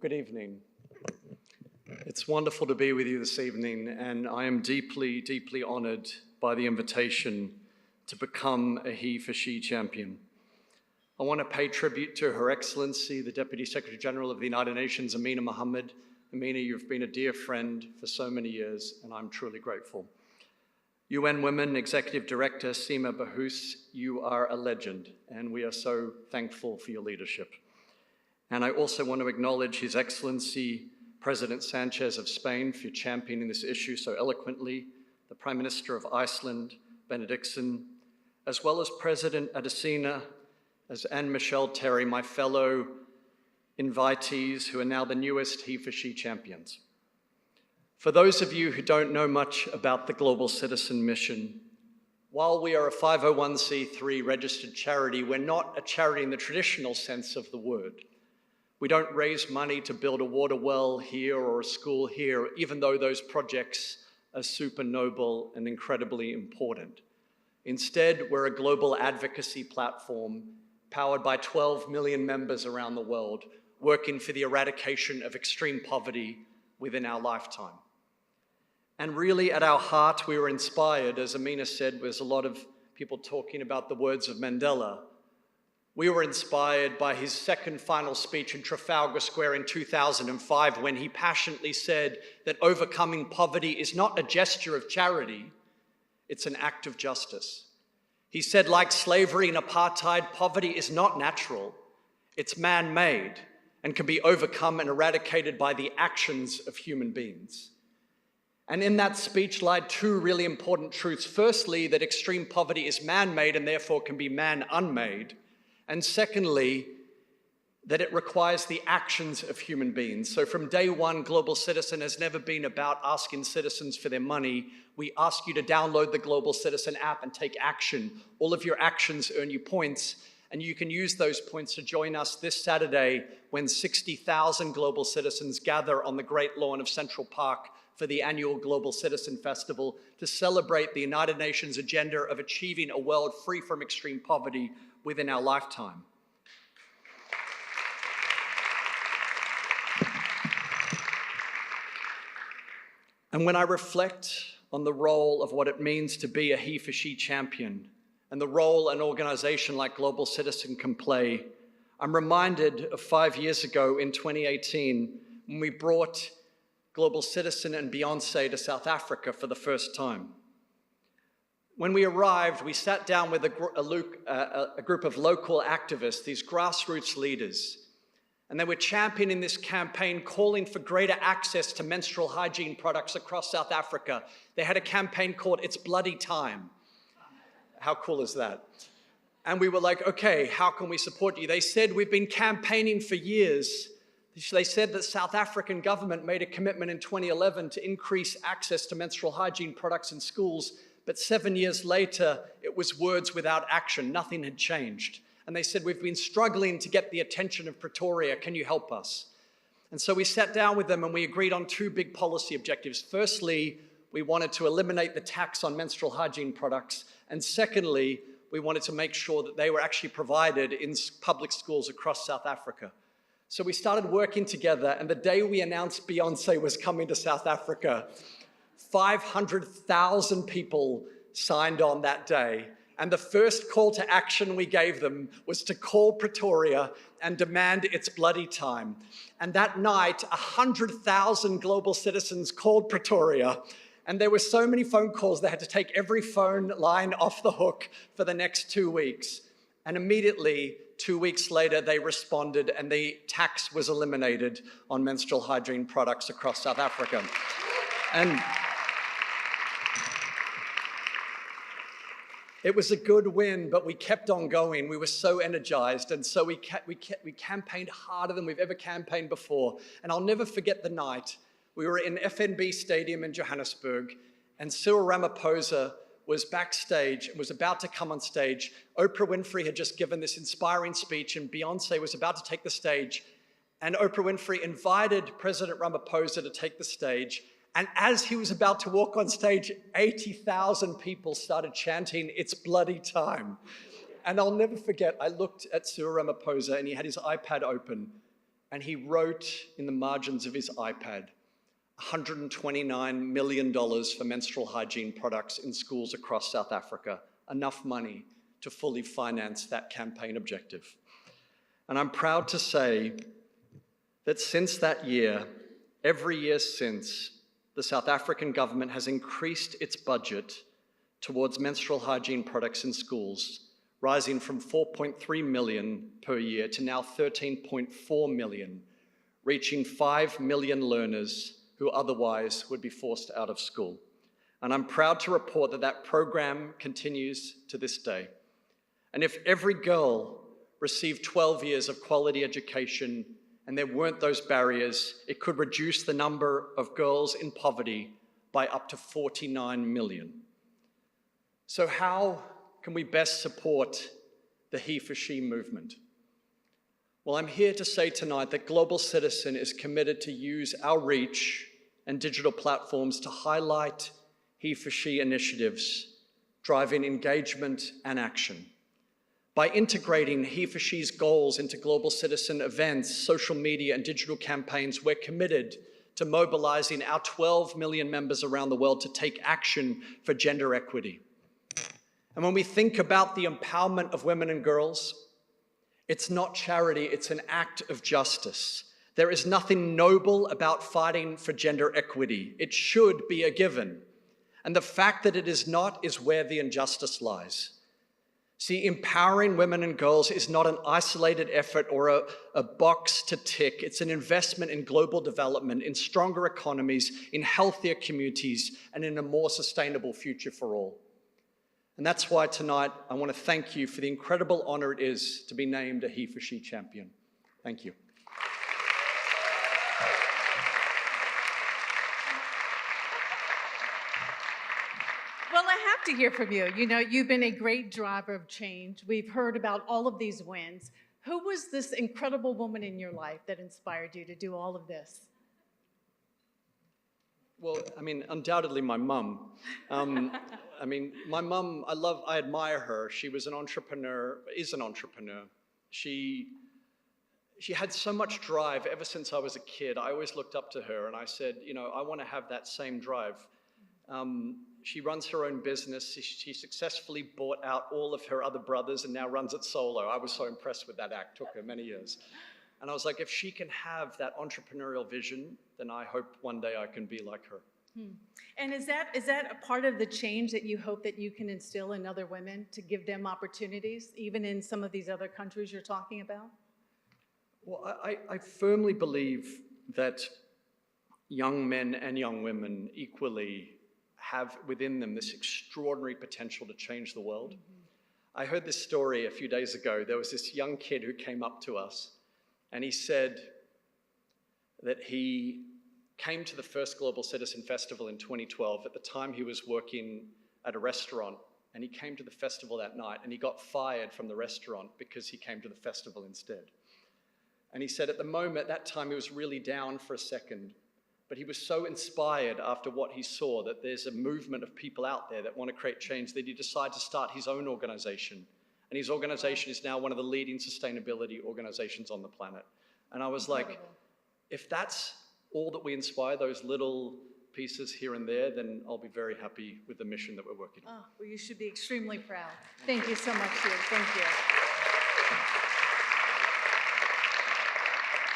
Good evening. It's wonderful to be with you this evening, and I am deeply, deeply honored by the invitation to become a HeForShe champion. I want to pay tribute to Her Excellency, the Deputy Secretary General of the United Nations, Amina Mohammed. Amina, you've been a dear friend for so many years, and I'm truly grateful. UN Women Executive Director Sima Bahous, you are a legend, and we are so thankful for your leadership. And I also want to acknowledge His Excellency President Sanchez of Spain for championing this issue so eloquently, the Prime Minister of Iceland, Benediktsson, as well as President Adesina, and Michelle Terry, my fellow invitees who are now the newest HeForShe champions. For those of you who don't know much about the Global Citizen Mission, while we are a 501c3 registered charity, we're not a charity in the traditional sense of the word. We don't raise money to build a water well here or a school here, even though those projects are super noble and incredibly important. Instead, we're a global advocacy platform powered by 12 million members around the world, working for the eradication of extreme poverty within our lifetime. And really, at our heart, we were inspired, as Amina said, there's a lot of people talking about the words of Mandela. We were inspired by his second final speech in Trafalgar Square in 2005, when he passionately said that overcoming poverty is not a gesture of charity, it's an act of justice. He said, like slavery and apartheid, poverty is not natural, it's man-made and can be overcome and eradicated by the actions of human beings. And in that speech lied two really important truths. Firstly, that extreme poverty is man-made and therefore can be man-unmade. And secondly, that it requires the actions of human beings. So from day one, Global Citizen has never been about asking citizens for their money. We ask you to download the Global Citizen app and take action. All of your actions earn you points, and you can use those points to join us this Saturday when 60,000 global citizens gather on the great lawn of Central Park for the annual Global Citizen Festival to celebrate the United Nations agenda of achieving a world free from extreme poverty within our lifetime. And when I reflect on the role of what it means to be a HeForShe champion and the role an organization like Global Citizen can play, I'm reminded of 5 years ago in 2018 when we brought Global Citizen and Beyonce to South Africa for the first time. When we arrived, we sat down with a group of local activists, these grassroots leaders, and they were championing this campaign calling for greater access to menstrual hygiene products across South Africa. They had a campaign called It's Bloody Time. How cool is that? And we were like, okay, how can we support you? They said, we've been campaigning for years. They said that South African government made a commitment in 2011 to increase access to menstrual hygiene products in schools, but 7 years later, it was words without action. Nothing had changed. And they said, we've been struggling to get the attention of Pretoria. Can you help us? And so we sat down with them and we agreed on two big policy objectives. Firstly, we wanted to eliminate the tax on menstrual hygiene products. And secondly, we wanted to make sure that they were actually provided in public schools across South Africa. So we started working together, and the day we announced Beyonce was coming to South Africa, 500,000 people signed on that day. And the first call to action we gave them was to call Pretoria and demand It's Bloody Time. And that night, 100,000 global citizens called Pretoria. And there were so many phone calls, they had to take every phone line off the hook for the next 2 weeks. And immediately, 2 weeks later, they responded and the tax was eliminated on menstrual hygiene products across South Africa. And it was a good win, but we kept on going. We were so energized, and so we campaigned harder than we've ever campaigned before. And I'll never forget the night. We were in FNB Stadium in Johannesburg, and Cyril Ramaphosa was backstage and was about to come on stage. Oprah Winfrey had just given this inspiring speech, and Beyonce was about to take the stage. And Oprah Winfrey invited President Ramaphosa to take the stage. And as he was about to walk on stage, 80,000 people started chanting, "It's bloody time." And I'll never forget, I looked at Cyril Ramaphosa and he had his iPad open and he wrote in the margins of his iPad, $129 million for menstrual hygiene products in schools across South Africa, enough money to fully finance that campaign objective. And I'm proud to say that since that year, every year since, the South African government has increased its budget towards menstrual hygiene products in schools, rising from 4.3 million per year to now 13.4 million, reaching 5 million learners who otherwise would be forced out of school. And I'm proud to report that that program continues to this day. And if every girl received 12 years of quality education and there weren't those barriers, it could reduce the number of girls in poverty by up to 49 million. So how can we best support the HeForShe movement? Well, I'm here to say tonight that Global Citizen is committed to use our reach and digital platforms to highlight HeForShe initiatives, driving engagement and action. By integrating HeForShe's goals into Global Citizen events, social media, and digital campaigns, we're committed to mobilizing our 12 million members around the world to take action for gender equity. And when we think about the empowerment of women and girls, it's not charity, it's an act of justice. There is nothing noble about fighting for gender equity. It should be a given. And the fact that it is not is where the injustice lies. See, empowering women and girls is not an isolated effort or a box to tick. It's an investment in global development, in stronger economies, in healthier communities, and in a more sustainable future for all. And that's why tonight I want to thank you for the incredible honor it is to be named a HeForShe champion. Thank you. Well, I have to hear from you. You know, you've been a great driver of change. We've heard about all of these wins. Who was this incredible woman in your life that inspired you to do all of this? Well, I mean, undoubtedly my mum. I mean, my mum, I admire her. She was an entrepreneur, is an entrepreneur. She had so much drive ever since I was a kid. I always looked up to her and I said, you know, I want to have that same drive. She runs her own business. She successfully bought out all of her other brothers and now runs it solo. I was so impressed with that act. Took her many years. And I was like, if she can have that entrepreneurial vision, then I hope one day I can be like her. And is that a part of the change that you hope that you can instill in other women to give them opportunities, even in some of these other countries you're talking about? Well, I firmly believe that young men and young women equally have within them this extraordinary potential to change the world. I heard this story a few days ago. There was this young kid who came up to us and he said that he came to the first Global Citizen Festival in 2012. At the time, he was working at a restaurant, and he came to the festival that night, and he got fired from the restaurant because he came to the festival instead. And he said at the moment, that time, he was really down for a second, but he was so inspired after what he saw that there's a movement of people out there that want to create change that he decided to start his own organization. And his organization is now one of the leading sustainability organizations on the planet. And I was like, if that's all that we inspire, those little pieces here and there, then I'll be very happy with the mission that we're working on. Oh, well, you should be extremely proud. Thank you so much, Hugh. Thank you.